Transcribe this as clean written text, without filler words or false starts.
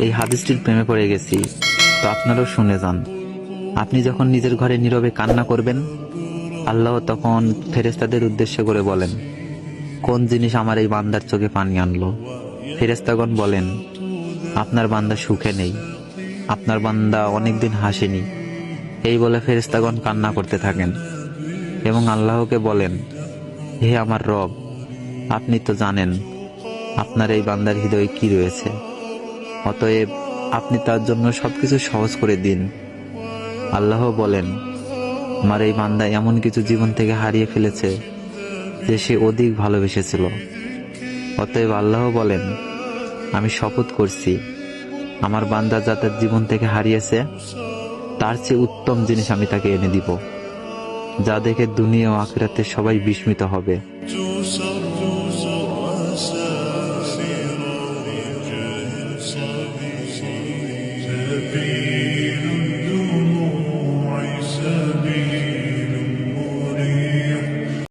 এই হাদিসটির প্রেমে পড়ে গেছি, তো আপনারাও শুনে যান। আপনি যখন নিজের ঘরে নীরবে কান্না করবেন, আল্লাহ তখন ফেরেশতাদের উদ্দেশ্য করে বলেন, কোন জিনিস আমার এই বান্দার চোখে পানি আনলো? ফেরেশতাগণ বলেন, আপনার বান্দা সুখে নেই, আপনার বান্দা অনেকদিন হাসেনি। এই বলে ফেরেশতাগণ কান্না করতে থাকেন এবং আল্লাহকে বলেন, হে আমার রব, আপনি তো জানেন আপনার এই বান্দার হৃদয়ে কি রয়েছে, অতএব আপনি তার জন্য সবকিছু সহজ করে দিন। আল্লাহ বলেন, আমার এই বান্দা এমন কিছু জীবন থেকে হারিয়ে ফেলেছে যে সে অধিক ভালোবেসেছিল। অতএব আল্লাহ বলেন, আমি শপথ করছি, আমার বান্দা যা তার জীবন থেকে হারিয়েছে তার চেয়ে উত্তম জিনিস আমি তাকে এনে দিব, যা দেখে দুনিয়া ও আখিরাতে সবাই বিস্মিত হবে।